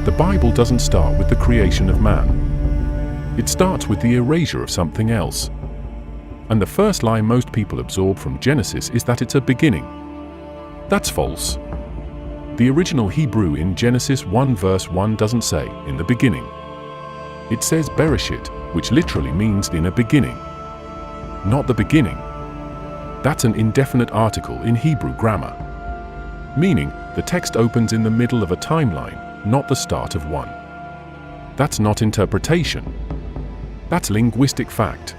The Bible doesn't start with the creation of man. It starts with the erasure of something else. And the first lie most people absorb from Genesis is that it's a beginning. That's false. The original Hebrew in Genesis 1 verse 1 doesn't say, "in the beginning." It says Bereshit, which literally means in a beginning. Not the beginning. That's an indefinite article in Hebrew grammar. Meaning, the text opens in the middle of a timeline, not the start of one. That's not interpretation. That's linguistic fact.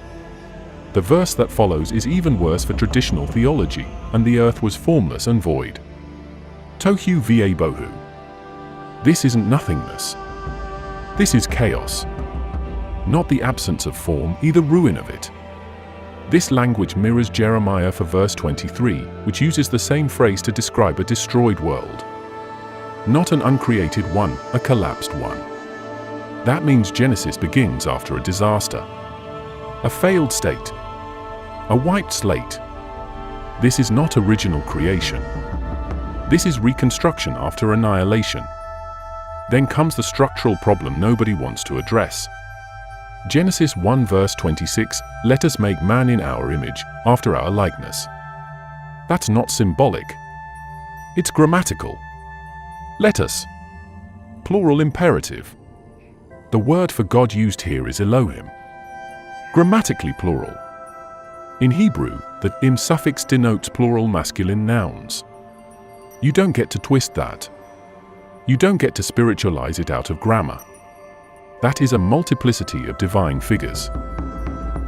The verse that follows is even worse for traditional theology, and the earth was formless and void. Tohu va bohu. This isn't nothingness. This is chaos. Not the absence of form, either ruin of it. This language mirrors Jeremiah for verse 23, which uses the same phrase to describe a destroyed world. Not an uncreated one, a collapsed one. That means Genesis begins after a disaster. A failed state. A wiped slate. This is not original creation. This is reconstruction after annihilation. Then comes the structural problem nobody wants to address. Genesis 1 verse 26, "Let us make man in our image, after our likeness." That's not symbolic. It's grammatical. Let us. Plural imperative. The word for God used here is Elohim. Grammatically plural. In Hebrew, the im suffix denotes plural masculine nouns. You don't get to twist that. You don't get to spiritualize it out of grammar. That is a multiplicity of divine figures,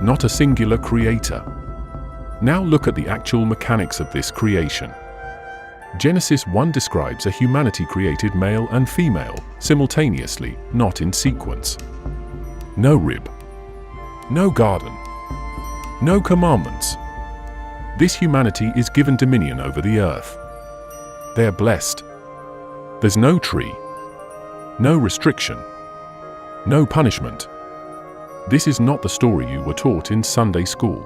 not a singular creator. Now look at the actual mechanics of this creation. Genesis 1 describes a humanity created male and female, simultaneously, not in sequence. No rib. No garden. No commandments. This humanity is given dominion over the earth. They are blessed. There's no tree. No restriction. No punishment. This is not the story you were taught in Sunday school.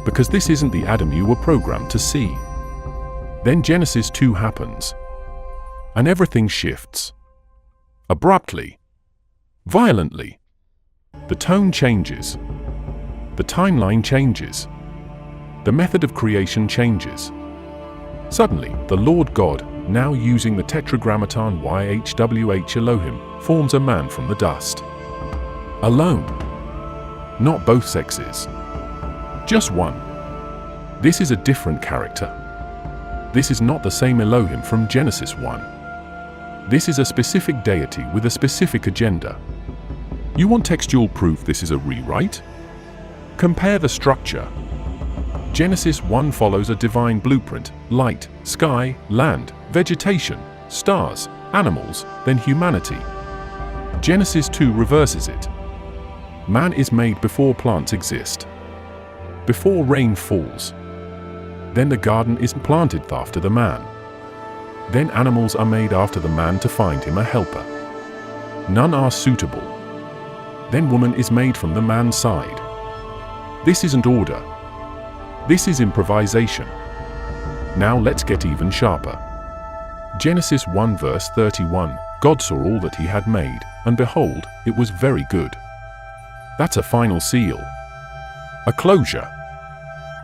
Because this isn't the Adam you were programmed to see. Then Genesis 2 happens. And everything shifts. Abruptly. Violently. The tone changes. The timeline changes. The method of creation changes. Suddenly, the Lord God, now using the Tetragrammaton YHWH Elohim, forms a man from the dust. Alone. Not both sexes. Just one. This is a different character. This is not the same Elohim from Genesis 1. This is a specific deity with a specific agenda. You want textual proof this is a rewrite? Compare the structure. Genesis 1 follows a divine blueprint: light, sky, land, vegetation, stars, animals, then humanity. Genesis 2 reverses it. Man is made before plants exist. Before rain falls. Then the garden is planted after the man. Then animals are made after the man to find him a helper. None are suitable. Then woman is made from the man's side. This isn't order. This is improvisation. Now let's get even sharper. Genesis 1 verse 31, God saw all that he had made, and behold, it was very good. That's a final seal. A closure.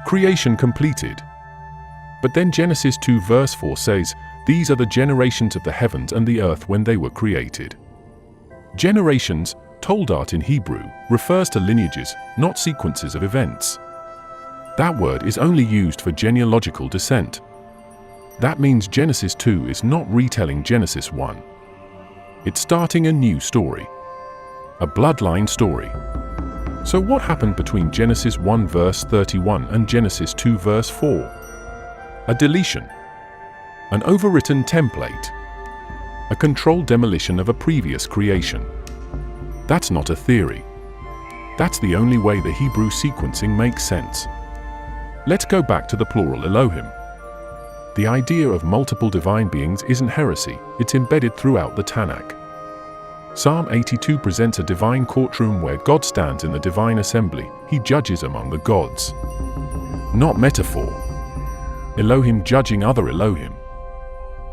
Creation completed. But then Genesis 2 verse 4 says, "These are the generations of the heavens and the earth when they were created." Generations, toldart in Hebrew, refers to lineages, not sequences of events. That word is only used for genealogical descent. That means Genesis 2 is not retelling Genesis 1. It's starting a new story. A bloodline story. So what happened between Genesis 1 verse 31 and Genesis 2 verse 4? A deletion. An overwritten template. A controlled demolition of a previous creation. That's not a theory. That's the only way the Hebrew sequencing makes sense. Let's go back to the plural Elohim. The idea of multiple divine beings isn't heresy, it's embedded throughout the Tanakh. Psalm 82 presents a divine courtroom where God stands in the divine assembly, he judges among the gods. Not metaphor. Elohim judging other Elohim.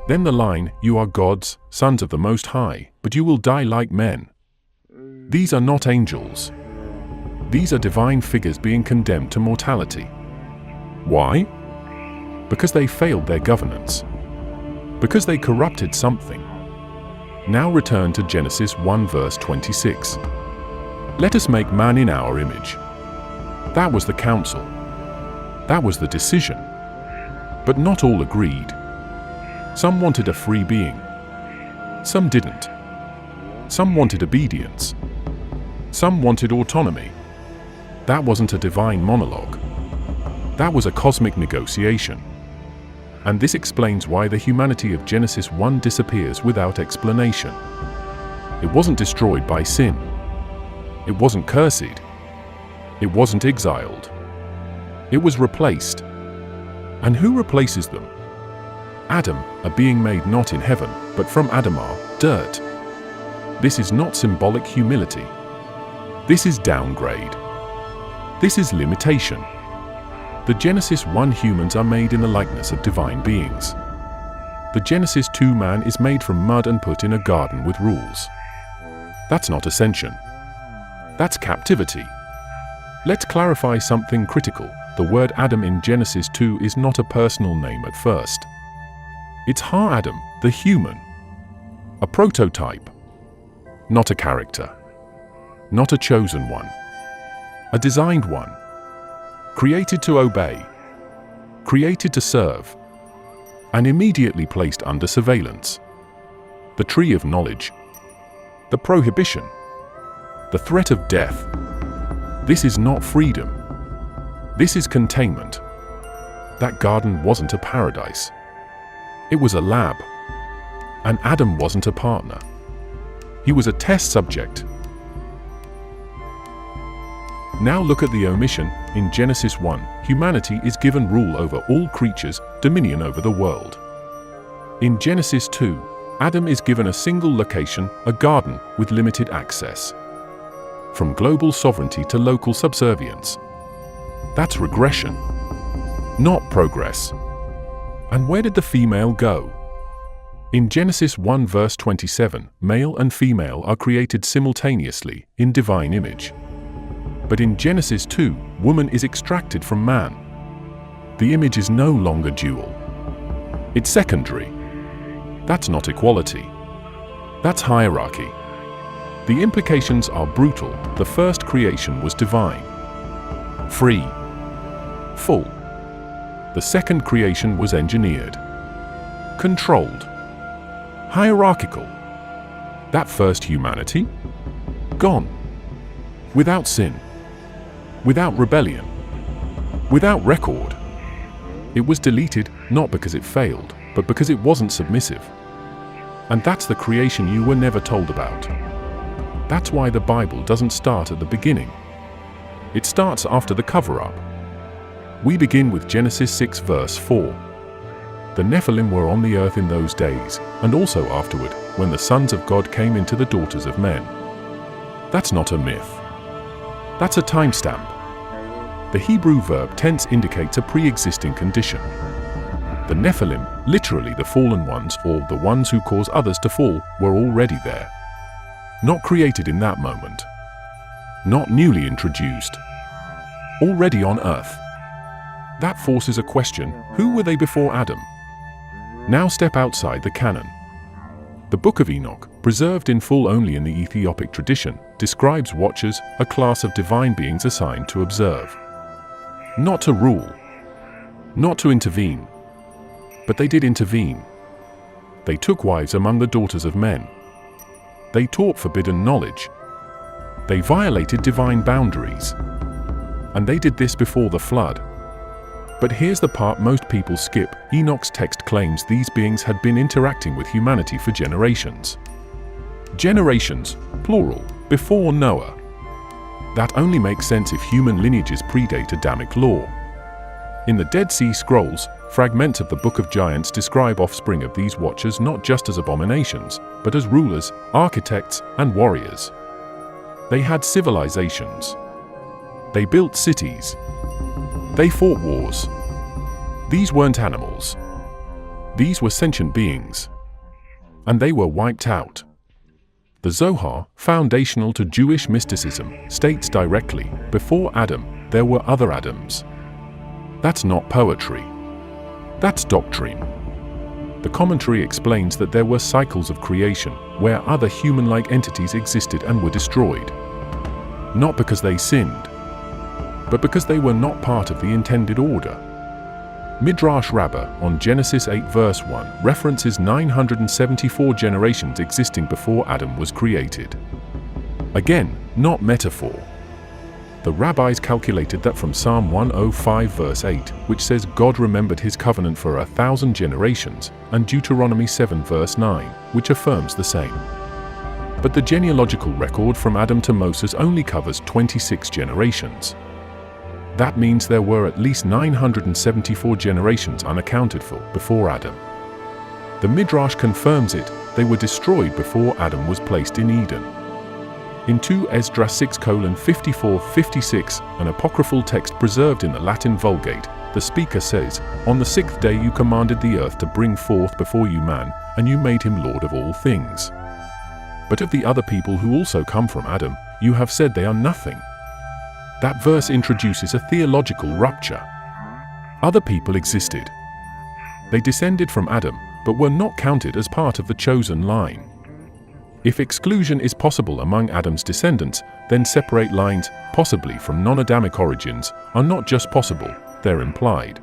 Then the line, "You are gods, sons of the Most High, but you will die like men." These are not angels. These are divine figures being condemned to mortality. Why? Because they failed their governance. Because they corrupted something. Now return to Genesis 1 verse 26. Let us make man in our image. That was the counsel. That was the decision. But not all agreed. Some wanted a free being. Some didn't. Some wanted obedience. Some wanted autonomy. That wasn't a divine monologue. That was a cosmic negotiation. And this explains why the humanity of Genesis 1 disappears without explanation. It wasn't destroyed by sin. It wasn't cursed. It wasn't exiled. It was replaced. And who replaces them? Adam, a being made not in heaven, but from Adamah, dirt. This is not symbolic humility. This is downgrade. This is limitation. The Genesis 1 humans are made in the likeness of divine beings. The Genesis 2 man is made from mud and put in a garden with rules. That's not ascension. That's captivity. Let's clarify something critical. The word Adam in Genesis 2 is not a personal name at first. It's Ha-Adam, the human. A prototype. Not a character. Not a chosen one. A designed one. Created to obey. Created to serve. And immediately placed under surveillance. The tree of knowledge. The prohibition. The threat of death. This is not freedom. This is containment. That garden wasn't a paradise. It was a lab. And Adam wasn't a partner. He was a test subject. Now look at the omission. In Genesis 1, humanity is given rule over all creatures, dominion over the world. In Genesis 2, Adam is given a single location, a garden, with limited access. From global sovereignty to local subservience. That's regression, not progress. And where did the female go? In Genesis 1 verse 27, male and female are created simultaneously, in divine image. But in Genesis 2, woman is extracted from man. The image is no longer dual. It's secondary. That's not equality. That's hierarchy. The implications are brutal. The first creation was divine. Free. Full. The second creation was engineered. Controlled. Hierarchical. That first humanity? Gone. Without sin. Without rebellion. Without record. It was deleted, not because it failed, but because it wasn't submissive. And that's the creation you were never told about. That's why the Bible doesn't start at the beginning. It starts after the cover-up. We begin with Genesis 6 verse 4. The Nephilim were on the earth in those days, and also afterward, when the sons of God came into the daughters of men. That's not a myth. That's a timestamp. The Hebrew verb tense indicates a pre-existing condition. The Nephilim, literally the fallen ones or the ones who cause others to fall, were already there. Not created in that moment. Not newly introduced. Already on earth. That forces a question: who were they before Adam? Now step outside the canon. The Book of Enoch, preserved in full only in the Ethiopic tradition, describes watchers, a class of divine beings assigned to observe. Not to rule. Not to intervene. But they did intervene. They took wives among the daughters of men. They taught forbidden knowledge. They violated divine boundaries. And they did this before the flood. But here's the part most people skip. Enoch's text claims these beings had been interacting with humanity for generations. Generations, plural, before Noah. That only makes sense if human lineages predate Adamic law. In the Dead Sea Scrolls, fragments of the Book of Giants describe offspring of these watchers not just as abominations, but as rulers, architects, and warriors. They had civilizations. They built cities. They fought wars. These weren't animals. These were sentient beings, and they were wiped out. The Zohar, foundational to Jewish mysticism, states directly, before Adam, there were other Adams. That's not poetry. That's doctrine. The commentary explains that there were cycles of creation, where other human-like entities existed and were destroyed. Not because they sinned, but because they were not part of the intended order. Midrash Rabbah on Genesis 8 verse 1 references 974 generations existing before Adam was created. Again, not metaphor. The rabbis calculated that from Psalm 105 verse 8, which says God remembered his covenant for 1,000 generations, and Deuteronomy 7 verse 9, which affirms the same. But the genealogical record from Adam to Moses only covers 26 generations. That means there were at least 974 generations unaccounted for before Adam. The Midrash confirms it, they were destroyed before Adam was placed in Eden. In 2 Esdras 6:54-56, an apocryphal text preserved in the Latin Vulgate, the speaker says, "On the 6th day you commanded the earth to bring forth before you man, and you made him Lord of all things. But of the other people who also come from Adam, you have said they are nothing." That verse introduces a theological rupture. Other people existed. They descended from Adam, but were not counted as part of the chosen line. If exclusion is possible among Adam's descendants, then separate lines, possibly from non-Adamic origins, are not just possible, they're implied.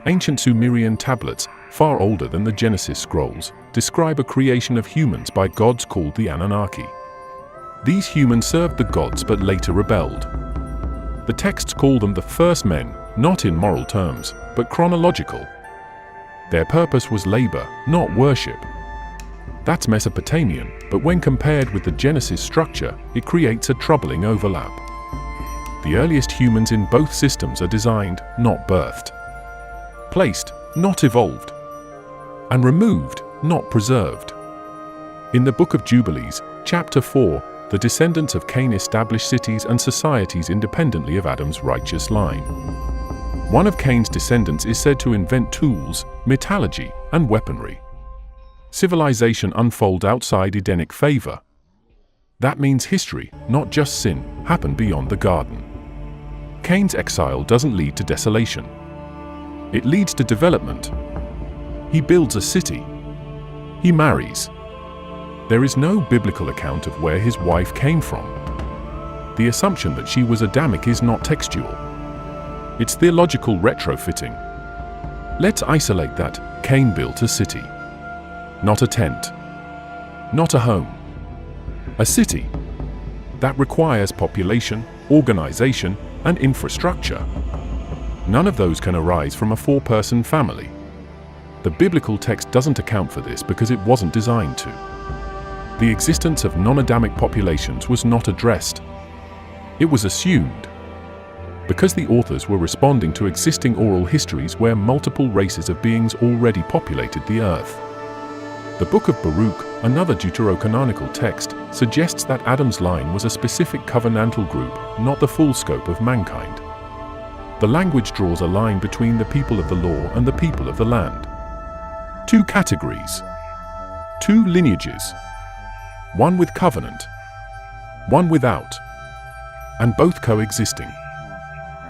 Ancient Sumerian tablets, far older than the Genesis scrolls, describe a creation of humans by gods called the Anunnaki. These humans served the gods but later rebelled. The texts call them the first men, not in moral terms, but chronological. Their purpose was labor, not worship. That's Mesopotamian, but when compared with the Genesis structure, it creates a troubling overlap. The earliest humans in both systems are designed, not birthed. Placed, not evolved. And removed, not preserved. In the Book of Jubilees, chapter 4, the descendants of Cain established cities and societies independently of Adam's righteous line. One of Cain's descendants is said to invent tools, metallurgy, and weaponry. Civilization unfolds outside Edenic favor. That means history, not just sin, happened beyond the garden. Cain's exile doesn't lead to desolation. It leads to development. He builds a city. He marries. There is no biblical account of where his wife came from. The assumption that she was Adamic is not textual. It's theological retrofitting. Let's isolate that. Cain built a city. Not a tent. Not a home. A city. That requires population, organization, and infrastructure. None of those can arise from a 4-person family. The biblical text doesn't account for this because it wasn't designed to. The existence of non-Adamic populations was not addressed. It was assumed. Because the authors were responding to existing oral histories where multiple races of beings already populated the earth. The Book of Baruch, another deuterocanonical text, suggests that Adam's line was a specific covenantal group, not the full scope of mankind. The language draws a line between the people of the law and the people of the land. 2 categories. 2 lineages. One with covenant, one without, and both coexisting.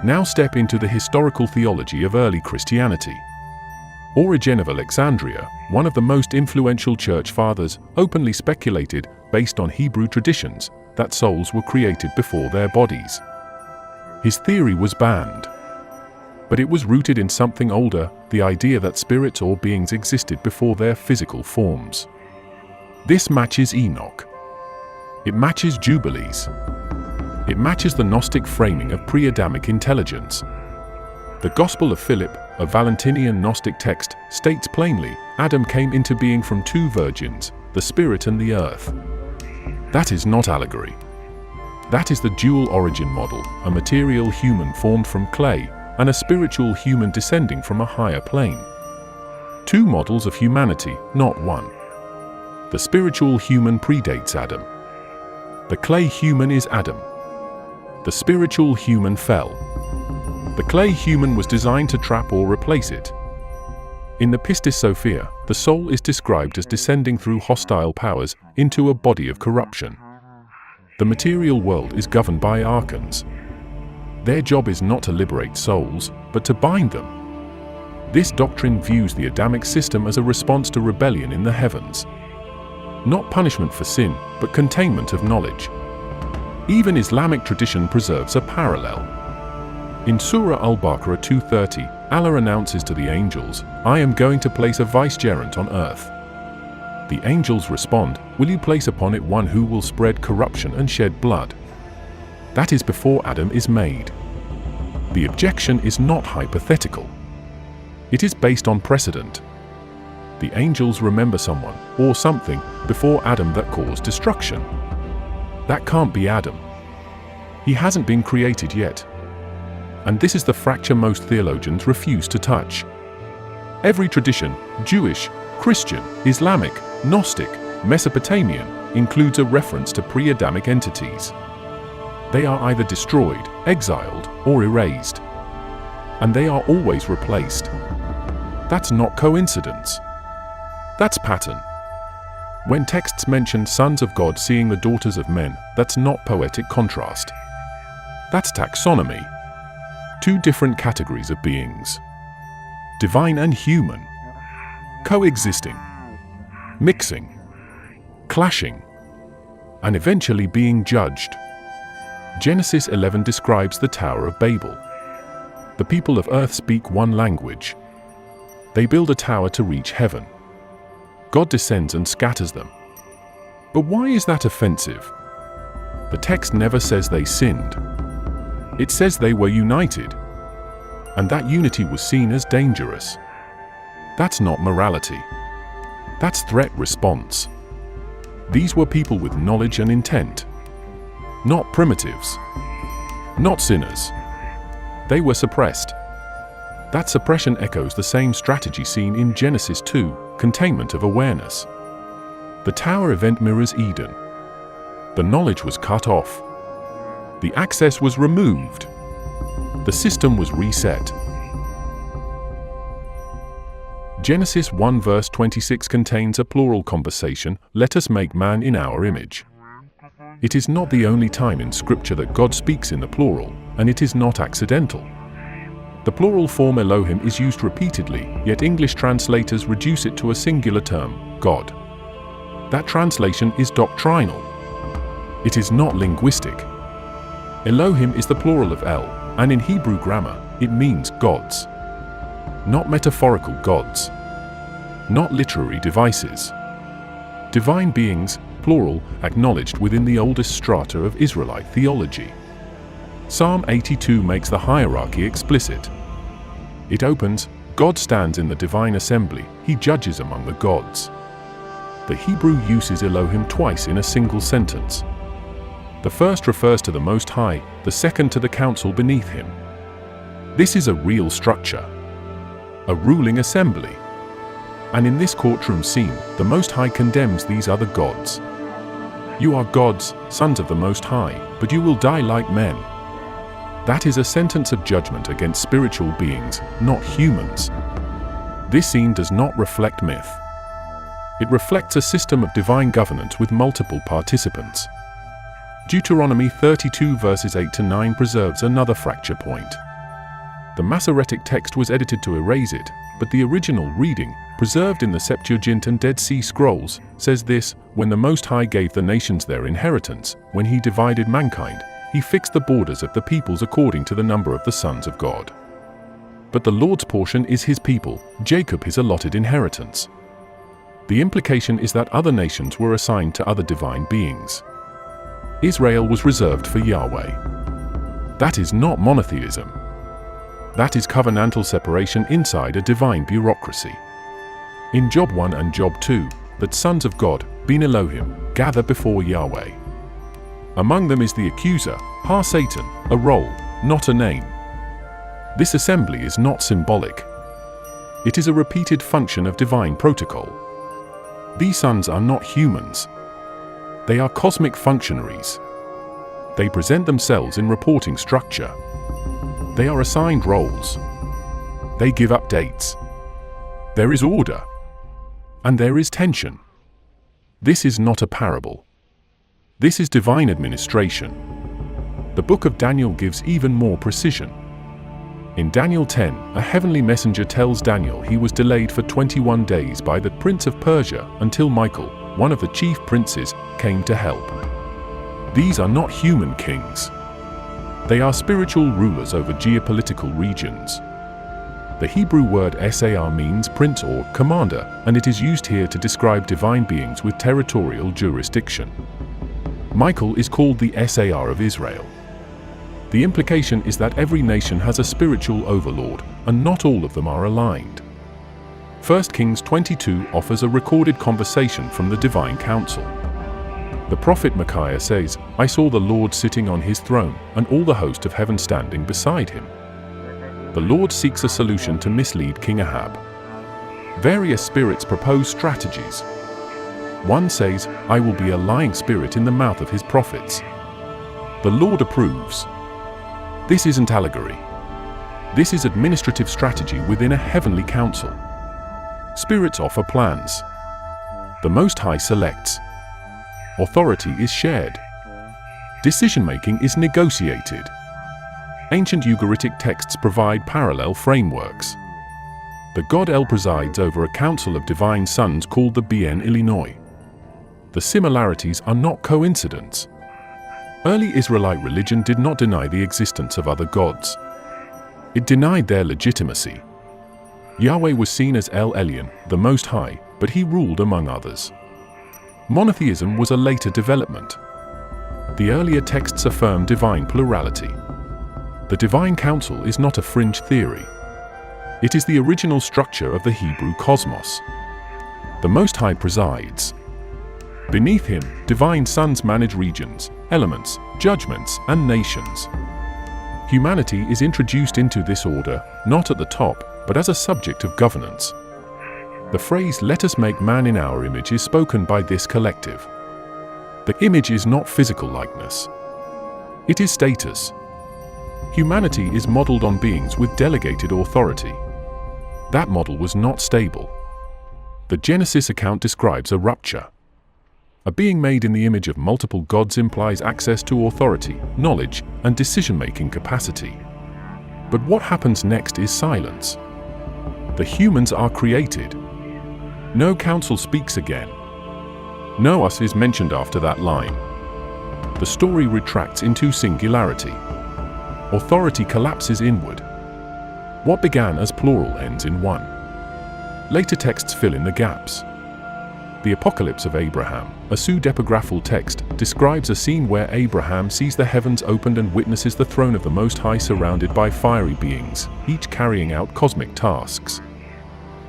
Now step into the historical theology of early Christianity. Origen of Alexandria, one of the most influential church fathers, openly speculated, based on Hebrew traditions, that souls were created before their bodies. His theory was banned. But it was rooted in something older, the idea that spirits or beings existed before their physical forms. This matches Enoch. It matches Jubilees. It matches the Gnostic framing of pre-Adamic intelligence. The Gospel of Philip, a Valentinian Gnostic text, states plainly, Adam came into being from 2 virgins, the spirit and the earth. That is not allegory. That is the dual origin model, a material human formed from clay, and a spiritual human descending from a higher plane. 2 models of humanity, not one. The spiritual human predates Adam. The clay human is Adam. The spiritual human fell. The clay human was designed to trap or replace it. In the Pistis Sophia, the soul is described as descending through hostile powers into a body of corruption. The material world is governed by archons. Their job is not to liberate souls, but to bind them. This doctrine views the Adamic system as a response to rebellion in the heavens. Not punishment for sin, but containment of knowledge. Even Islamic tradition preserves a parallel. In Surah Al-Baqarah 230, Allah announces to the angels, "I am going to place a vicegerent on earth." The angels respond, "Will you place upon it one who will spread corruption and shed blood?" That is before Adam is made. The objection is not hypothetical. It is based on precedent. The angels remember someone, or something, before Adam that caused destruction. That can't be Adam. He hasn't been created yet. And this is the fracture most theologians refuse to touch. Every tradition, Jewish, Christian, Islamic, Gnostic, Mesopotamian, includes a reference to pre-Adamic entities. They are either destroyed, exiled, or erased. And they are always replaced. That's not coincidence. That's pattern. When texts mention sons of God seeing the daughters of men, that's not poetic contrast. That's taxonomy. Two different categories of beings. Divine and human. Coexisting. Mixing. Clashing. And eventually being judged. Genesis 11 describes the Tower of Babel. The people of earth speak one language. They build a tower to reach heaven. God descends and scatters them. But why is that offensive? The text never says they sinned. It says they were united. And that unity was seen as dangerous. That's not morality. That's threat response. These were people with knowledge and intent. Not primitives. Not sinners. They were suppressed. That suppression echoes the same strategy seen in Genesis 2, containment of awareness. The tower event mirrors Eden. The knowledge was cut off. The access was removed. The system was reset. Genesis 1 verse 26 contains a plural conversation, "Let us make man in our image." It is not the only time in Scripture that God speaks in the plural, and it is not accidental. The plural form Elohim is used repeatedly, yet English translators reduce it to a singular term, God. That translation is doctrinal. It is not linguistic. Elohim is the plural of El, and in Hebrew grammar, it means gods. Not metaphorical gods. Not literary devices. Divine beings, plural, acknowledged within the oldest strata of Israelite theology. Psalm 82 makes the hierarchy explicit. It opens, "God stands in the divine assembly, he judges among the gods." The Hebrew uses Elohim twice in a single sentence. The first refers to the Most High, the second to the council beneath him. This is a real structure. A ruling assembly. And in this courtroom scene, the Most High condemns these other gods. "You are gods, sons of the Most High, but you will die like men." That is a sentence of judgment against spiritual beings, not humans. This scene does not reflect myth. It reflects a system of divine governance with multiple participants. Deuteronomy 32 verses 8 to 9 preserves another fracture point. The Masoretic text was edited to erase it, but the original reading, preserved in the Septuagint and Dead Sea Scrolls, says this: "When the Most High gave the nations their inheritance, when he divided mankind, he fixed the borders of the peoples according to the number of the sons of God. But the Lord's portion is his people, Jacob his allotted inheritance." The implication is that other nations were assigned to other divine beings. Israel was reserved for Yahweh. That is not monotheism. That is covenantal separation inside a divine bureaucracy. In Job 1 and Job 2, that sons of God, Ben Elohim, gather before Yahweh. Among them is the accuser, Satan, a role, not a name. This assembly is not symbolic. It is a repeated function of divine protocol. These sons are not humans. They are cosmic functionaries. They present themselves in reporting structure. They are assigned roles. They give updates. There is order. And there is tension. This is not a parable. This is divine administration. The book of Daniel gives even more precision. In Daniel 10, a heavenly messenger tells Daniel he was delayed for 21 days by the prince of Persia until Michael, one of the chief princes, came to help. These are not human kings. They are spiritual rulers over geopolitical regions. The Hebrew word Sar means prince or commander, and it is used here to describe divine beings with territorial jurisdiction. Michael is called the Sar of Israel. The implication is that every nation has a spiritual overlord, and not all of them are aligned. 1 Kings 22 offers a recorded conversation from the divine council. The prophet Micaiah says, "I saw the Lord sitting on his throne, and all the host of heaven standing beside him." The Lord seeks a solution to mislead King Ahab. Various spirits propose strategies. One says, "I will be a lying spirit in the mouth of his prophets." The Lord approves. This isn't allegory. This is administrative strategy within a heavenly council. Spirits offer plans. The Most High selects. Authority is shared. Decision-making is negotiated. Ancient Ugaritic texts provide parallel frameworks. The god El presides over a council of divine sons called the Bien Illinois. The similarities are not coincidence. Early Israelite religion did not deny the existence of other gods. It denied their legitimacy. Yahweh was seen as El Elyon, the Most High, but he ruled among others. Monotheism was a later development. The earlier texts affirm divine plurality. The divine council is not a fringe theory. It is the original structure of the Hebrew cosmos. The Most High presides. Beneath him, divine sons manage regions, elements, judgments, and nations. Humanity is introduced into this order, not at the top, but as a subject of governance. The phrase, "Let us make man in our image," is spoken by this collective. The image is not physical likeness. It is status. Humanity is modeled on beings with delegated authority. That model was not stable. The Genesis account describes a rupture. A being made in the image of multiple gods implies access to authority, knowledge, and decision-making capacity. But what happens next is silence. The humans are created. No council speaks again. No us is mentioned after that line. The story retracts into singularity. Authority collapses inward. What began as plural ends in one. Later texts fill in the gaps. The Apocalypse of Abraham, a pseudepigraphal text, describes a scene where Abraham sees the heavens opened and witnesses the throne of the Most High surrounded by fiery beings, each carrying out cosmic tasks.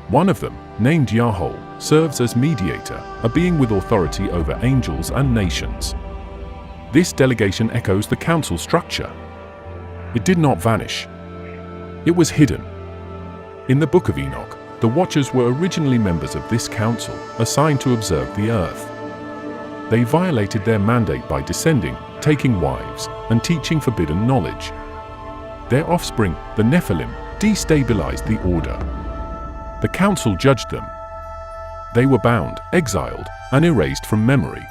One of them, named Yahweh, serves as mediator, a being with authority over angels and nations. This delegation echoes the council structure. It did not vanish. It was hidden. In the Book of Enoch, the Watchers were originally members of this council, assigned to observe the earth. They violated their mandate by descending, taking wives, and teaching forbidden knowledge. Their offspring, the Nephilim, destabilized the order. The council judged them. They were bound, exiled, and erased from memory.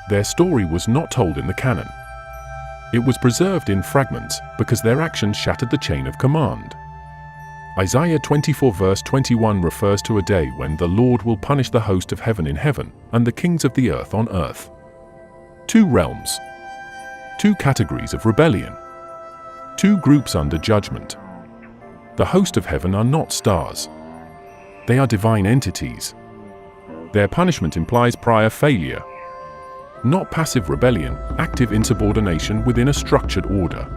Their story was not told in the canon. It was preserved in fragments because their actions shattered the chain of command. Isaiah 24 verse 21 refers to a day when the Lord will punish the host of heaven in heaven and the kings of the earth on earth. Two realms. Two categories of rebellion. Two groups under judgment. The host of heaven are not stars. They are divine entities. Their punishment implies prior failure. Not passive rebellion, active insubordination within a structured order.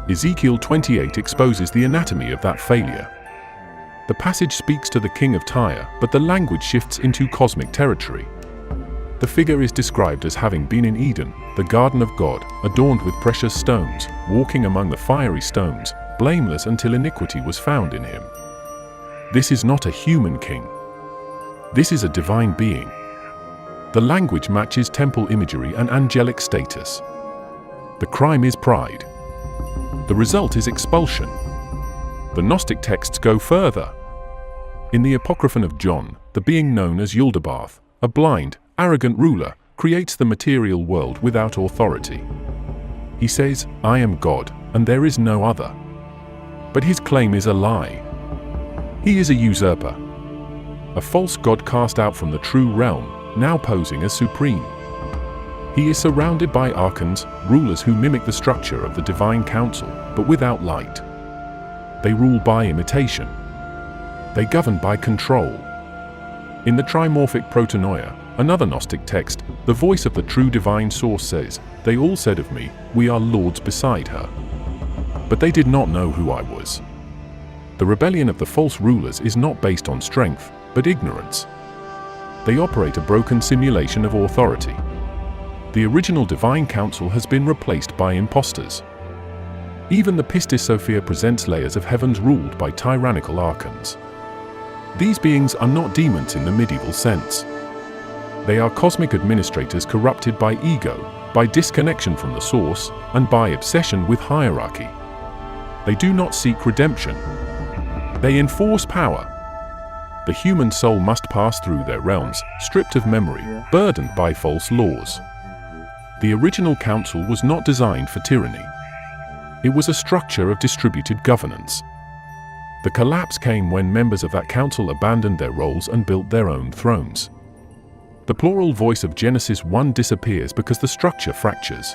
Ezekiel 28 exposes the anatomy of that failure. The passage speaks to the king of Tyre, but the language shifts into cosmic territory. The figure is described as having been in Eden, the garden of God, adorned with precious stones, walking among the fiery stones, blameless until iniquity was found in him. This is not a human king. This is a divine being. The language matches temple imagery and angelic status. The crime is pride. The result is expulsion. The Gnostic texts go further. In the Apocryphon of John, the being known as Yaldabaoth, a blind, arrogant ruler, creates the material world without authority. He says, "I am God, and there is no other." But his claim is a lie. He is a usurper, a false god cast out from the true realm, now posing as supreme. He is surrounded by archons, rulers who mimic the structure of the divine council, but without light. They rule by imitation. They govern by control. In the trimorphic Protonoia, another Gnostic text, the voice of the true divine source says, "They all said of me, 'We are lords beside her.' But they did not know who I was." The rebellion of the false rulers is not based on strength, but ignorance. They operate a broken simulation of authority. The original divine council has been replaced by impostors. Even the Pistis Sophia presents layers of heavens ruled by tyrannical archons. These beings are not demons in the medieval sense. They are cosmic administrators corrupted by ego, by disconnection from the source, and by obsession with hierarchy. They do not seek redemption. They enforce power. The human soul must pass through their realms, stripped of memory, burdened by false laws. The original council was not designed for tyranny. It was a structure of distributed governance. The collapse came when members of that council abandoned their roles and built their own thrones. The plural voice of Genesis 1 disappears because the structure fractures.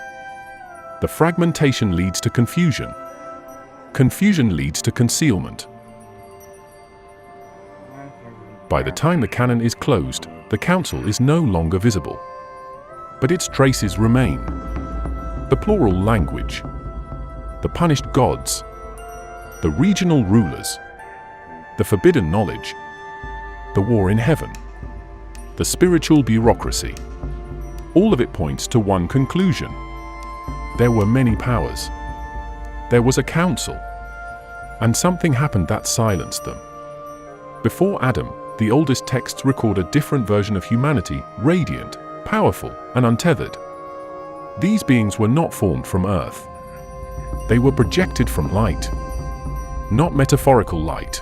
The fragmentation leads to confusion. Confusion leads to concealment. By the time the canon is closed, the council is no longer visible. But its traces remain. The plural language, the punished gods, the regional rulers, the forbidden knowledge, the war in heaven, the spiritual bureaucracy. All of it points to one conclusion. There were many powers. There was a council. And something happened that silenced them. Before Adam, the oldest texts record a different version of humanity, radiant, powerful, and untethered. These beings were not formed from earth. They were projected from light. Not metaphorical light.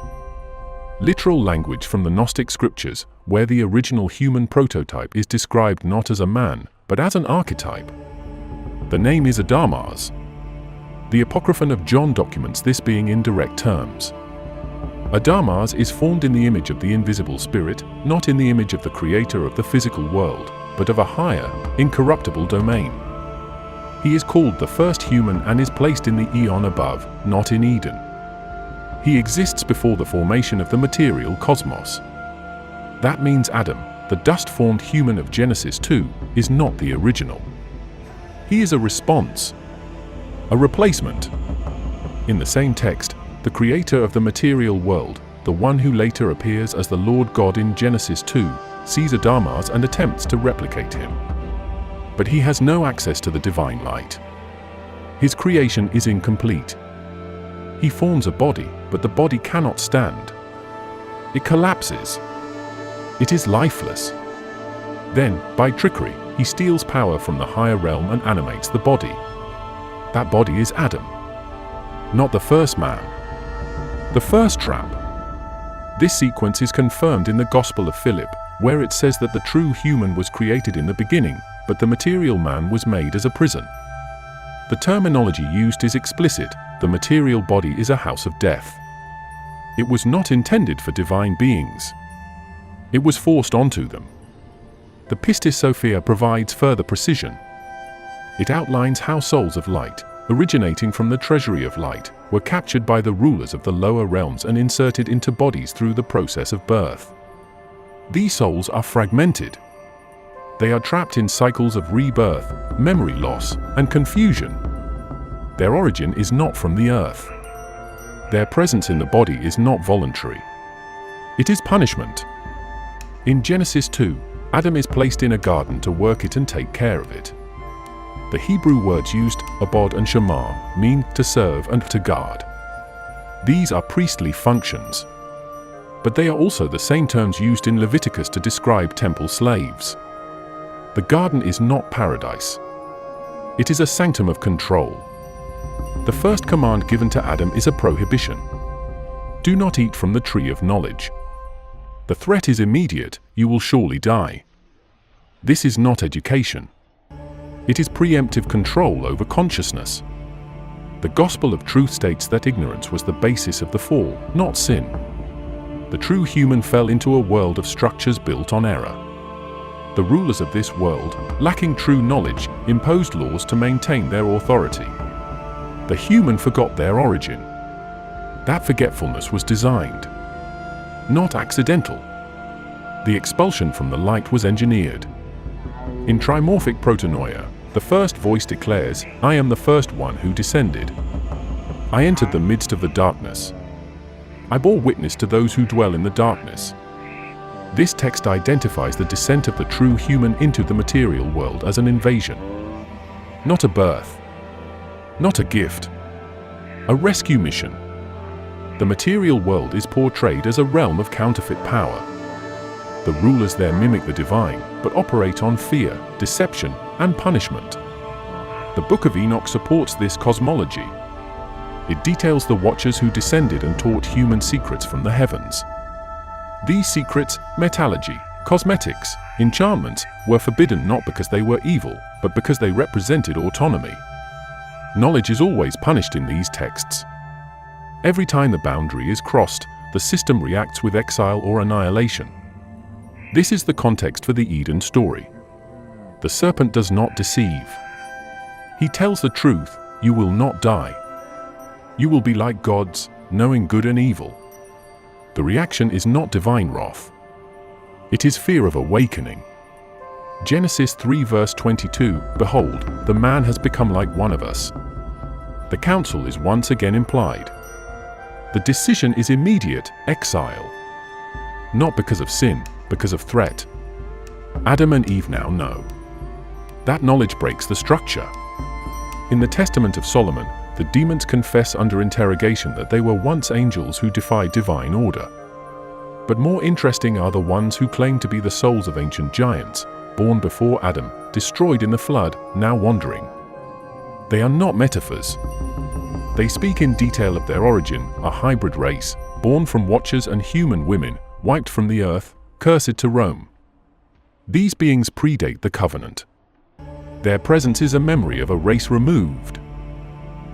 Literal language from the Gnostic scriptures, where the original human prototype is described not as a man, but as an archetype. The name is Adamars. The Apocryphon of John documents this being in direct terms. Adamars is formed in the image of the invisible spirit, not in the image of the creator of the physical world, but of a higher, incorruptible domain. He is called the first human and is placed in the eon above, not in Eden. He exists before the formation of the material cosmos. That means Adam, the dust-formed human of Genesis 2, is not the original. He is a response, a replacement. In the same text, the creator of the material world, the one who later appears as the Lord God in Genesis 2, sees Adamars and attempts to replicate him. But he has no access to the divine light. His creation is incomplete. He forms a body, but the body cannot stand. It collapses. It is lifeless. Then, by trickery, he steals power from the higher realm and animates the body. That body is Adam. Not the first man. The first trap. This sequence is confirmed in the Gospel of Philip, where it says that the true human was created in the beginning, but the material man was made as a prison. The terminology used is explicit. The material body is a house of death. It was not intended for divine beings. It was forced onto them. The Pistis Sophia provides further precision. It outlines how souls of light, originating from the treasury of light, were captured by the rulers of the lower realms and inserted into bodies through the process of birth. These souls are fragmented. They are trapped in cycles of rebirth, memory loss, and confusion. Their origin is not from the earth. Their presence in the body is not voluntary. It is punishment. In Genesis 2, Adam is placed in a garden to work it and take care of it. The Hebrew words used, abod and shamar, mean to serve and to guard. These are priestly functions. But they are also the same terms used in Leviticus to describe temple slaves. The garden is not paradise. It is a sanctum of control. The first command given to Adam is a prohibition. Do not eat from the tree of knowledge. The threat is immediate, you will surely die. This is not education. It is preemptive control over consciousness. The gospel of truth states that ignorance was the basis of the fall, not sin. The true human fell into a world of structures built on error. The rulers of this world, lacking true knowledge, imposed laws to maintain their authority. The human forgot their origin. That forgetfulness was designed, not accidental. The expulsion from the light was engineered. In trimorphic protonoia, the first voice declares, "I am the first one who descended. I entered the midst of the darkness. I bore witness to those who dwell in the darkness." This text identifies the descent of the true human into the material world as an invasion. Not a birth. Not a gift. A rescue mission. The material world is portrayed as a realm of counterfeit power. The rulers there mimic the divine, but operate on fear, deception, and punishment. The Book of Enoch supports this cosmology. It details the watchers who descended and taught human secrets from the heavens. These secrets, metallurgy, cosmetics, enchantments, were forbidden not because they were evil, but because they represented autonomy. Knowledge is always punished in these texts. Every time the boundary is crossed, the system reacts with exile or annihilation. This is the context for the Eden story. The serpent does not deceive. He tells the truth, you will not die. You will be like gods, knowing good and evil. The reaction is not divine wrath. It is fear of awakening. Genesis 3 verse 22, "Behold, the man has become like one of us." The counsel is once again implied. The decision is immediate, exile. Not because of sin, because of threat. Adam and Eve now know. That knowledge breaks the structure. In the Testament of Solomon, the demons confess under interrogation that they were once angels who defied divine order. But more interesting are the ones who claim to be the souls of ancient giants, born before Adam, destroyed in the flood, now wandering. They are not metaphors. They speak in detail of their origin, a hybrid race, born from watchers and human women, wiped from the earth, cursed to roam. These beings predate the covenant. Their presence is a memory of a race removed.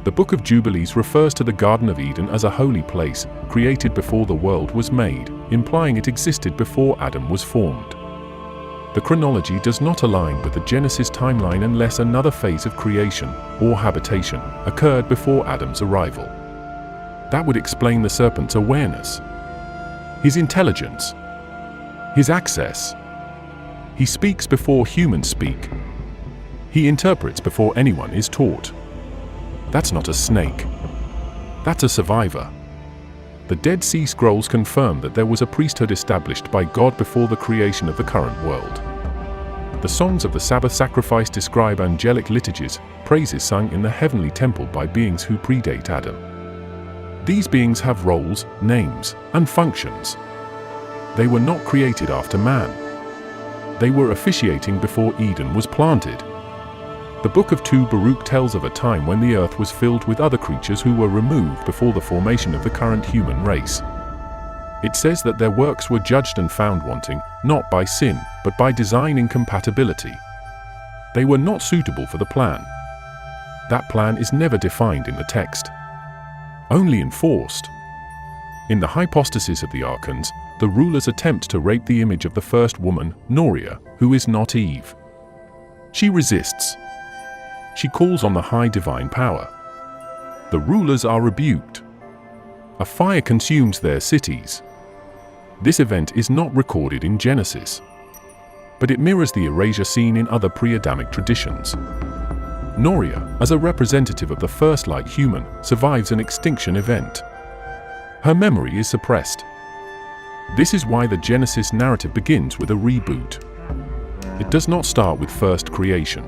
The Book of Jubilees refers to the Garden of Eden as a holy place, created before the world was made, implying it existed before Adam was formed. The chronology does not align with the Genesis timeline unless another phase of creation, or habitation, occurred before Adam's arrival. That would explain the serpent's awareness, his intelligence, his access. He speaks before humans speak. He interprets before anyone is taught. That's not a snake. That's a survivor. The Dead Sea Scrolls confirm that there was a priesthood established by God before the creation of the current world. The songs of the Sabbath sacrifice describe angelic liturgies, praises sung in the heavenly temple by beings who predate Adam. These beings have roles, names, and functions. They were not created after man. They were officiating before Eden was planted. The Book of 2 Baruch tells of a time when the earth was filled with other creatures who were removed before the formation of the current human race. It says that their works were judged and found wanting, not by sin, but by design incompatibility. They were not suitable for the plan. That plan is never defined in the text, only enforced. In the hypostasis of the archons, the rulers attempt to rape the image of the first woman, Noria, who is not Eve. She resists. She calls on the high divine power. The rulers are rebuked. A fire consumes their cities. This event is not recorded in Genesis, but it mirrors the erasure seen in other pre-Adamic traditions. Noria, as a representative of the first light human, survives an extinction event. Her memory is suppressed. This is why the Genesis narrative begins with a reboot. It does not start with first creation.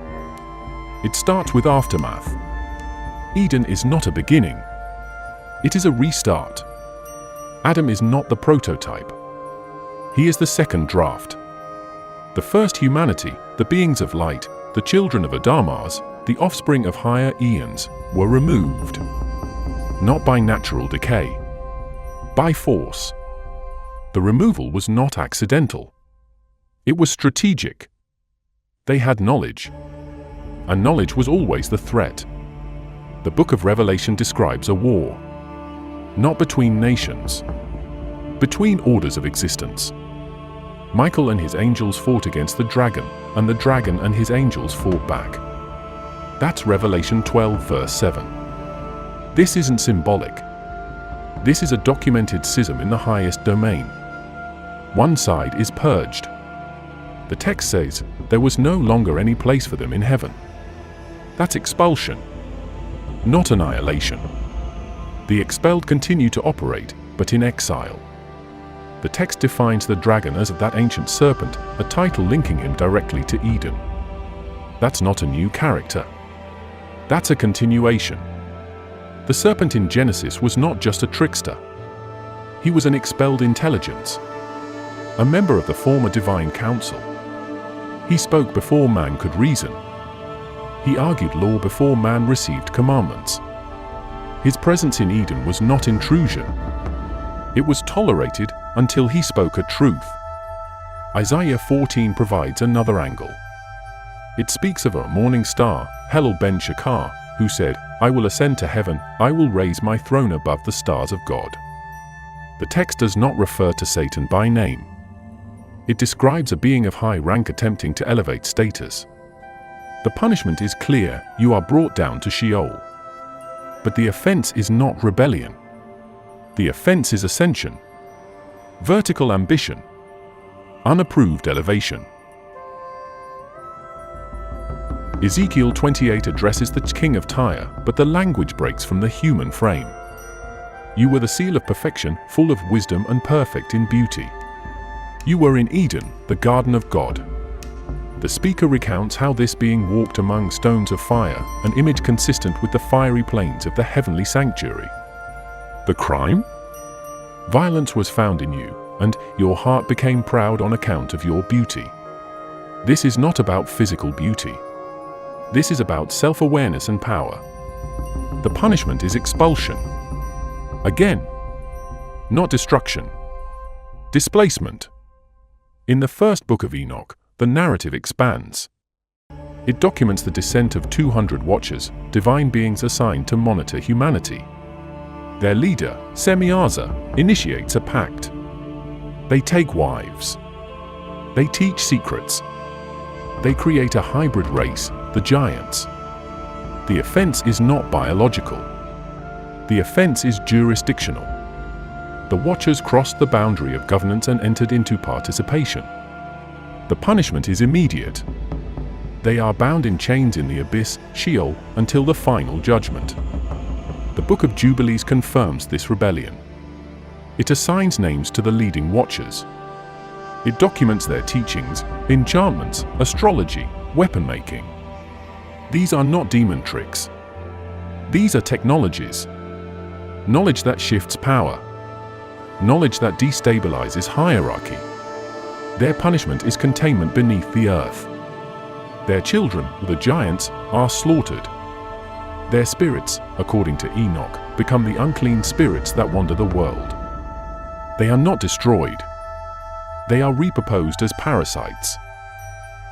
It starts with aftermath. Eden is not a beginning. It is a restart. Adam is not the prototype. He is the second draft. The first humanity, the beings of light, the children of Adamas, the offspring of higher eons, were removed. Not by natural decay. By force. The removal was not accidental. It was strategic. They had knowledge, and knowledge was always the threat. The book of Revelation describes a war, not between nations, between orders of existence. Michael and his angels fought against the dragon, and the dragon and his angels fought back. That's Revelation 12 verse 7. This isn't symbolic. This is a documented schism in the highest domain. One side is purged. The text says there was no longer any place for them in heaven. That's expulsion, not annihilation. The expelled continue to operate, but in exile. The text defines the dragon as that ancient serpent, a title linking him directly to Eden. That's not a new character. That's a continuation. The serpent in Genesis was not just a trickster. He was an expelled intelligence, a member of the former divine council. He spoke before man could reason. He argued law before man received commandments. His presence in Eden was not intrusion. It was tolerated until he spoke a truth. Isaiah 14 provides another angle. It speaks of a morning star, Helel ben Shakar, who said, "I will ascend to heaven, I will raise my throne above the stars of God." The text does not refer to Satan by name. It describes a being of high rank attempting to elevate status. The punishment is clear: you are brought down to Sheol. But the offense is not rebellion. The offense is ascension, vertical ambition, unapproved elevation. Ezekiel 28 addresses the king of Tyre, but the language breaks from the human frame. You were the seal of perfection, full of wisdom and perfect in beauty. You were in Eden, the garden of God. The speaker recounts how this being walked among stones of fire, an image consistent with the fiery plains of the heavenly sanctuary. The crime? Violence was found in you, and your heart became proud on account of your beauty. This is not about physical beauty. This is about self-awareness and power. The punishment is expulsion. Again, not destruction. Displacement. In the first book of Enoch, the narrative expands. It documents the descent of 200 watchers, divine beings assigned to monitor humanity. Their leader, Semiaza, initiates a pact. They take wives. They teach secrets. They create a hybrid race, the giants. The offense is not biological. The offense is jurisdictional. The watchers crossed the boundary of governance and entered into participation. The punishment is immediate. They are bound in chains in the abyss, Sheol, until the final judgment. The Book of Jubilees confirms this rebellion. It assigns names to the leading watchers. It documents their teachings, enchantments, astrology, weapon making. These are not demon tricks. These are technologies. Knowledge that shifts power. Knowledge that destabilizes hierarchy. Their punishment is containment beneath the earth. Their children, the giants, are slaughtered. Their spirits, according to Enoch, become the unclean spirits that wander the world. They are not destroyed. They are repurposed as parasites.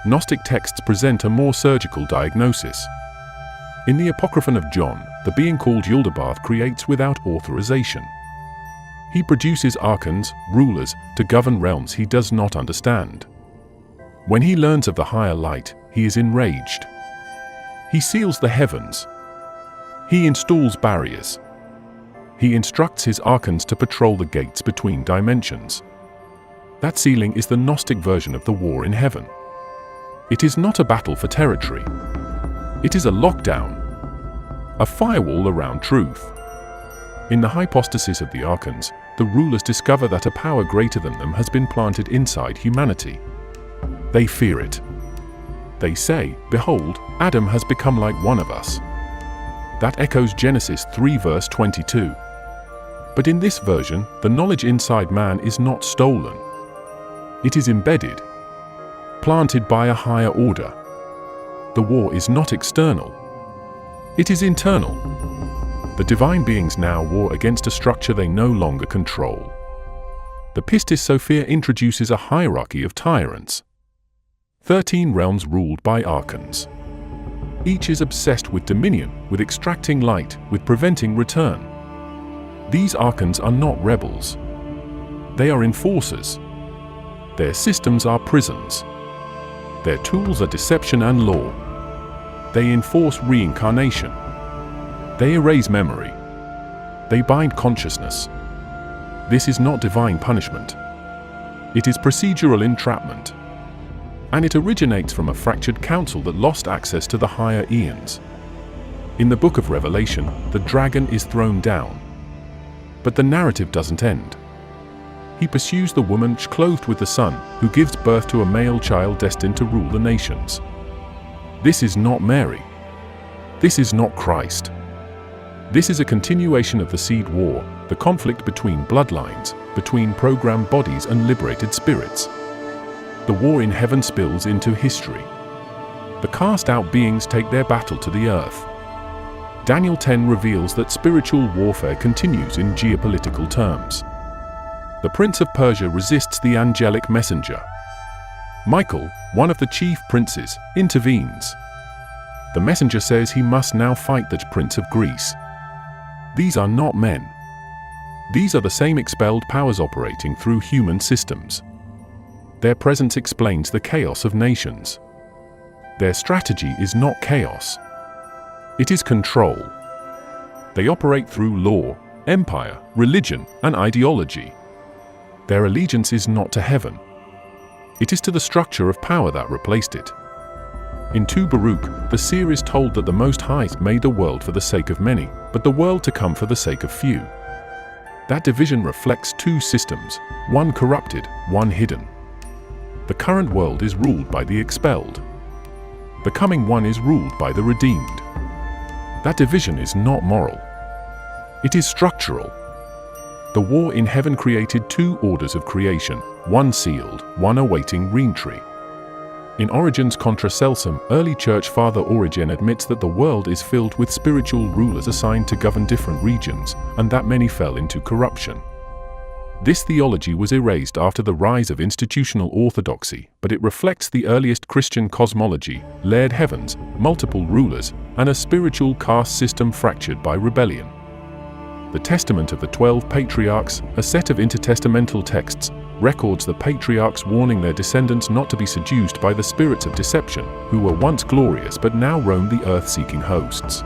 Gnostic texts present a more surgical diagnosis. In the Apocryphon of John, the being called Yaldabaoth creates without authorization. He produces archons, rulers, to govern realms he does not understand. When he learns of the higher light, he is enraged. He seals the heavens. He installs barriers. He instructs his archons to patrol the gates between dimensions. That sealing is the Gnostic version of the war in heaven. It is not a battle for territory. It is a lockdown, a firewall around truth. In the hypostasis of the archons, the rulers discover that a power greater than them has been planted inside humanity. They fear it. They say, "Behold, Adam has become like one of us." That echoes Genesis 3 verse 22. But in this version, the knowledge inside man is not stolen. It is embedded, planted by a higher order. The war is not external. It is internal. The divine beings now war against a structure they no longer control. The Pistis Sophia introduces a hierarchy of tyrants. 13 realms ruled by archons. Each is obsessed with dominion, with extracting light, with preventing return. These archons are not rebels. They are enforcers. Their systems are prisons. Their tools are deception and law. They enforce reincarnation. They erase memory. They bind consciousness. This is not divine punishment. It is procedural entrapment. And it originates from a fractured council that lost access to the higher eons. In the book of Revelation, the dragon is thrown down. But the narrative doesn't end. He pursues the woman clothed with the sun, who gives birth to a male child destined to rule the nations. This is not Mary. This is not Christ. This is a continuation of the seed war, the conflict between bloodlines, between programmed bodies and liberated spirits. The war in heaven spills into history. The cast-out beings take their battle to the earth. Daniel 10 reveals that spiritual warfare continues in geopolitical terms. The Prince of Persia resists the angelic messenger. Michael, one of the chief princes, intervenes. The messenger says he must now fight the Prince of Greece. These are not men. These are the same expelled powers operating through human systems. Their presence explains the chaos of nations. Their strategy is not chaos. It is control. They operate through law, empire, religion, and ideology. Their allegiance is not to heaven. It is to the structure of power that replaced it. In 2 Baruch, the seer is told that the Most High made the world for the sake of many, but the world to come for the sake of few. That division reflects 2 systems, one corrupted, one hidden. The current world is ruled by the expelled. The coming one is ruled by the redeemed. That division is not moral. It is structural. The war in heaven created 2 orders of creation, one sealed, one awaiting reentry. In Origen's Contra Celsum, early church father Origen admits that the world is filled with spiritual rulers assigned to govern different regions, and that many fell into corruption. This theology was erased after the rise of institutional orthodoxy, but it reflects the earliest Christian cosmology, layered heavens, multiple rulers, and a spiritual caste system fractured by rebellion. The Testament of the 12 Patriarchs, a set of intertestamental texts, records the patriarchs warning their descendants not to be seduced by the spirits of deception, who were once glorious but now roam the earth seeking hosts.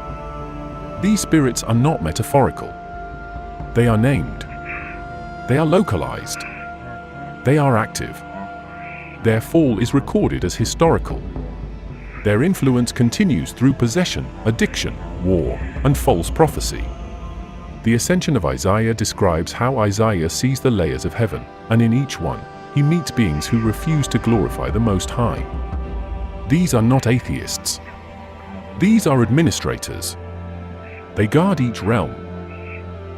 These spirits are not metaphorical. They are named. They are localized. They are active. Their fall is recorded as historical. Their influence continues through possession, addiction, war, and false prophecy. The Ascension of Isaiah describes how Isaiah sees the layers of heaven, and in each one, he meets beings who refuse to glorify the Most High. These are not atheists. These are administrators. They guard each realm.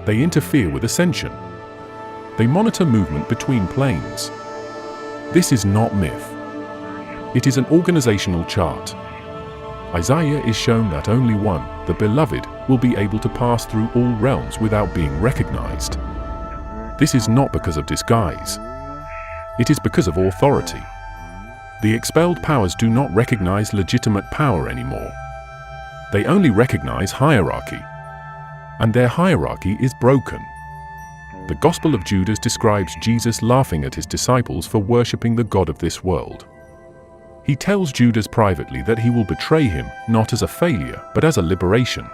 They interfere with ascension. They monitor movement between planes. This is not myth. It is an organizational chart. Isaiah is shown that only one, the beloved, will be able to pass through all realms without being recognized. This is not because of disguise. It is because of authority. The expelled powers do not recognize legitimate power anymore. They only recognize hierarchy. And their hierarchy is broken. The Gospel of Judas describes Jesus laughing at his disciples for worshipping the God of this world. He tells Judas privately that he will betray him, not as a failure, but as a liberation.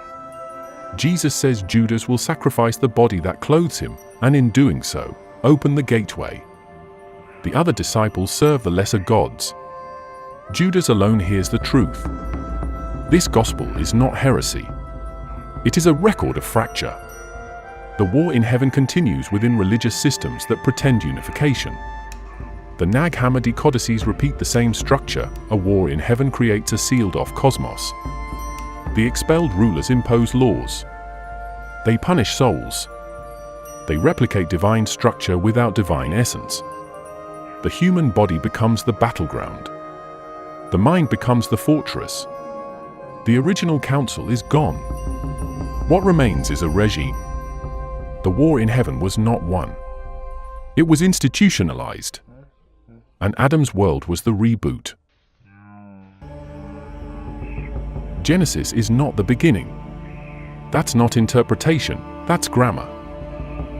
Jesus says Judas will sacrifice the body that clothes him, and in doing so, open the gateway. The other disciples serve the lesser gods. Judas alone hears the truth. This gospel is not heresy. It is a record of fracture. The war in heaven continues within religious systems that pretend unification. The Nag Hammadi codices repeat the same structure. A war in heaven creates a sealed-off cosmos. The expelled rulers impose laws. They punish souls. They replicate divine structure without divine essence. The human body becomes the battleground. The mind becomes the fortress. The original council is gone. What remains is a regime. The war in heaven was not won. It was institutionalized. And Adam's world was the reboot. Genesis is not the beginning. That's not interpretation, that's grammar.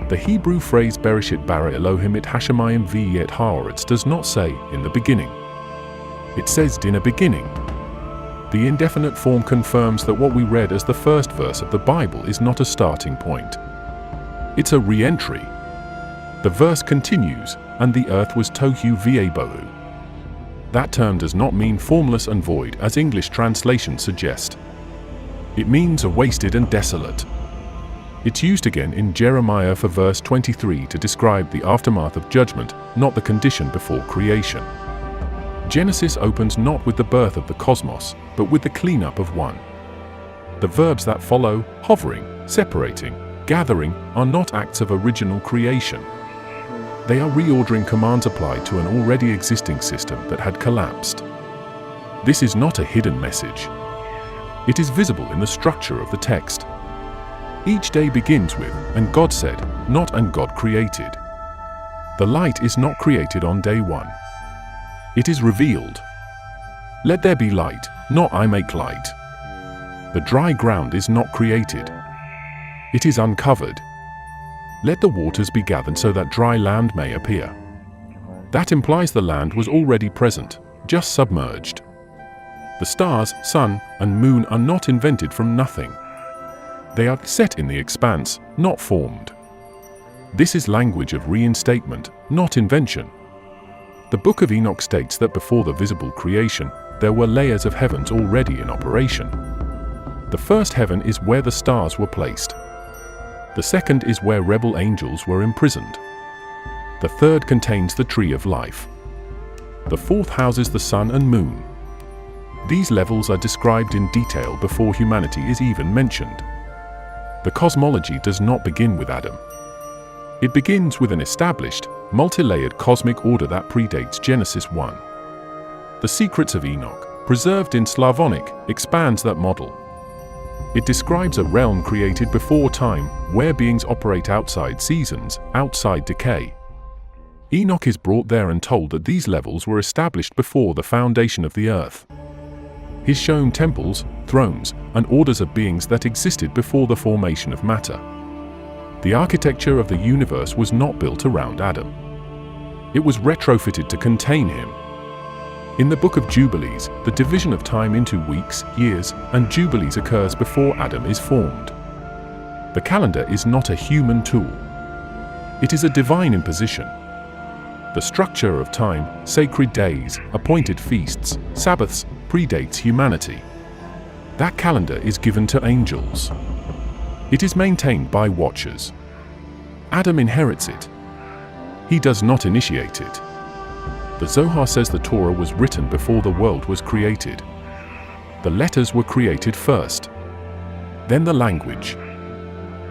The Hebrew phrase Bereshit bara Elohim et hashamayim v'yet haaretz does not say, in the beginning. It says, in a beginning. The indefinite form confirms that what we read as the first verse of the Bible is not a starting point. It's a re-entry. The verse continues, and the earth was tohu v'ebohu. That term does not mean formless and void as English translations suggest. It means wasted and desolate. It's used again in Jeremiah for verse 23 to describe the aftermath of judgment, not the condition before creation. Genesis opens not with the birth of the cosmos, but with the cleanup of one. The verbs that follow, hovering, separating, gathering, are not acts of original creation. They are reordering commands applied to an already existing system that had collapsed. This is not a hidden message. It is visible in the structure of the text. Each day begins with, and God said, not and God created. The light is not created on day one. It is revealed. Let there be light, not I make light. The dry ground is not created. It is uncovered. Let the waters be gathered so that dry land may appear. That implies the land was already present, just submerged. The stars, sun, and moon are not invented from nothing. They are set in the expanse, not formed. This is language of reinstatement, not invention. The Book of Enoch states that before the visible creation, there were layers of heavens already in operation. The first heaven is where the stars were placed. The second is where rebel angels were imprisoned. The third contains the tree of life. The fourth houses the sun and moon. These levels are described in detail before humanity is even mentioned. The cosmology does not begin with Adam. It begins with an established, multi-layered cosmic order that predates Genesis 1. The Secrets of Enoch, preserved in Slavonic, expands that model. It describes a realm created before time, where beings operate outside seasons, outside decay. Enoch is brought there and told that these levels were established before the foundation of the earth. He's shown temples, thrones, and orders of beings that existed before the formation of matter. The architecture of the universe was not built around Adam. It was retrofitted to contain him. In the Book of Jubilees, the division of time into weeks, years, and jubilees occurs before Adam is formed. The calendar is not a human tool. It is a divine imposition. The structure of time, sacred days, appointed feasts, Sabbaths, predates humanity. That calendar is given to angels. It is maintained by watchers. Adam inherits it. He does not initiate it. The Zohar says the Torah was written before the world was created. The letters were created first. Then the language.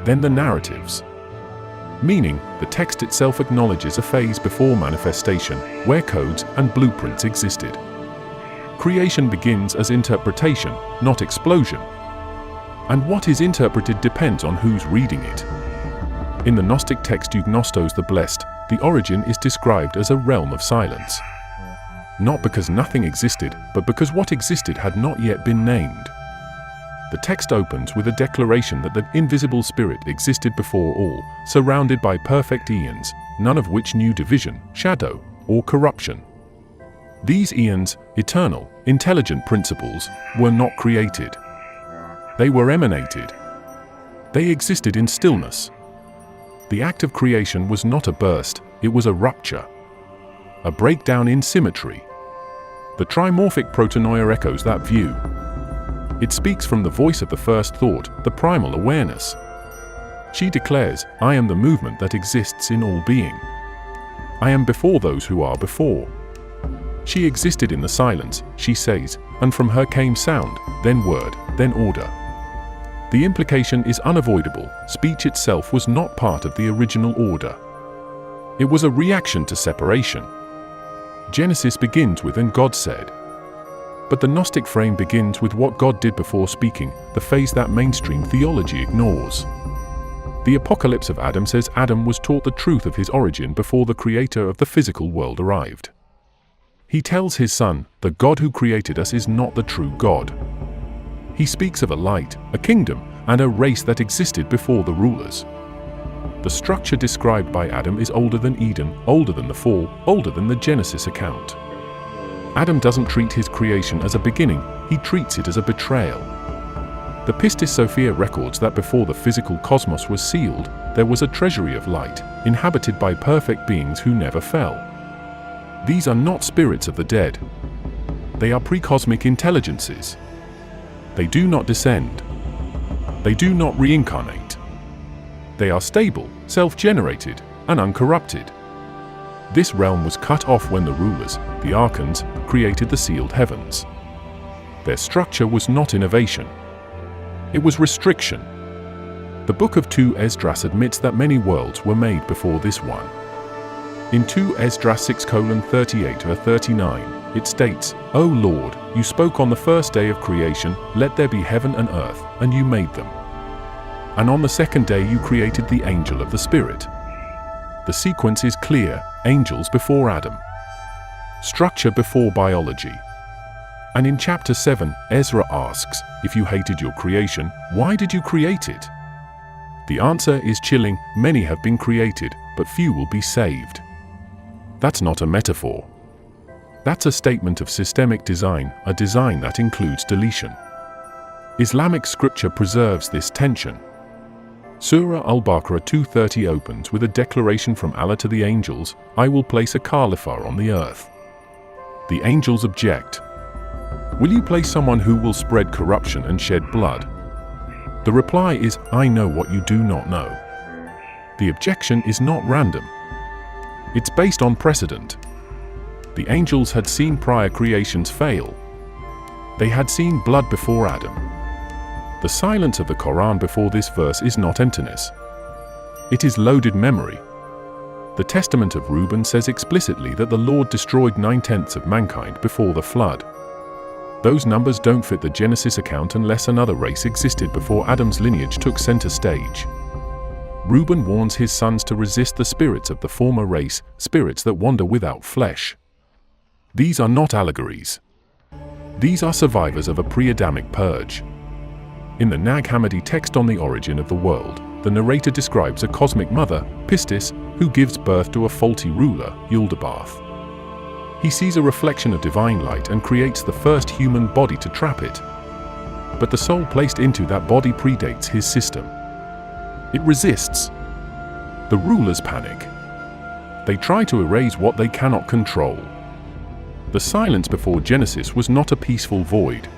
Then the narratives. Meaning, the text itself acknowledges a phase before manifestation, where codes and blueprints existed. Creation begins as interpretation, not explosion. And what is interpreted depends on who's reading it. In the Gnostic text Gnostos the Blessed, the origin is described as a realm of silence. Not because nothing existed, but because what existed had not yet been named. The text opens with a declaration that the invisible spirit existed before all, surrounded by perfect eons, none of which knew division, shadow, or corruption. These eons, eternal, intelligent principles, were not created. They were emanated. They existed in stillness. The act of creation was not a burst, it was a rupture. A breakdown in symmetry. The trimorphic protonoia echoes that view. It speaks from the voice of the first thought, the primal awareness. She declares, I am the movement that exists in all being. I am before those who are before. She existed in the silence, she says, and from her came sound, then word, then order. The implication is unavoidable, speech itself was not part of the original order. It was a reaction to separation. Genesis begins with and God said. But the Gnostic frame begins with what God did before speaking, the phase that mainstream theology ignores. The Apocalypse of Adam says Adam was taught the truth of his origin before the creator of the physical world arrived. He tells his son, the God who created us is not the true God. He speaks of a light, a kingdom, and a race that existed before the rulers. The structure described by Adam is older than Eden, older than the fall, older than the Genesis account. Adam doesn't treat his creation as a beginning, he treats it as a betrayal. The Pistis Sophia records that before the physical cosmos was sealed, there was a treasury of light, inhabited by perfect beings who never fell. These are not spirits of the dead. They are pre-cosmic intelligences. They do not descend. They do not reincarnate. They are stable, self-generated, and uncorrupted. This realm was cut off when the rulers, the archons, created the sealed heavens. Their structure was not innovation. It was restriction. The Book of 2 Esdras admits that many worlds were made before this one. In 2 Esdras 6:38-39, it states, O Lord, you spoke on the first day of creation, let there be heaven and earth, and you made them. And on the second day you created the angel of the Spirit. The sequence is clear, angels before Adam. Structure before biology. And in chapter 7, Ezra asks, if you hated your creation, why did you create it? The answer is chilling, many have been created, but few will be saved. That's not a metaphor. That's a statement of systemic design, a design that includes deletion. Islamic scripture preserves this tension. Surah Al-Baqarah 2:30 opens with a declaration from Allah to the angels, I will place a Khalifah on the earth. The angels object. Will you place someone who will spread corruption and shed blood? The reply is, I know what you do not know. The objection is not random. It's based on precedent. The angels had seen prior creations fail. They had seen blood before Adam. The silence of the Quran before this verse is not emptiness. It is loaded memory. The Testament of Reuben says explicitly that the Lord destroyed 9/10 of mankind before the flood. Those numbers don't fit the Genesis account unless another race existed before Adam's lineage took center stage. Reuben warns his sons to resist the spirits of the former race, spirits that wander without flesh. These are not allegories. These are survivors of a pre-Adamic purge. In the Nag Hammadi text on the origin of the world, the narrator describes a cosmic mother, Pistis, who gives birth to a faulty ruler, Yaldabaoth. He sees a reflection of divine light and creates the first human body to trap it. But the soul placed into that body predates his system. It resists. The rulers panic. They try to erase what they cannot control. The silence before Genesis was not a peaceful void.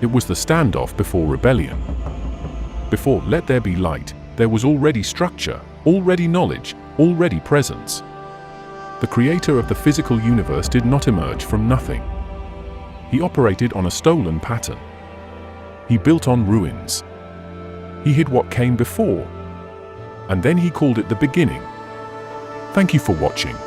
It was the standoff before rebellion. Before let there be light, there was already structure, already knowledge, already presence. The creator of the physical universe did not emerge from nothing. He operated on a stolen pattern. He built on ruins. He hid what came before. And then he called it the beginning. Thank you for watching.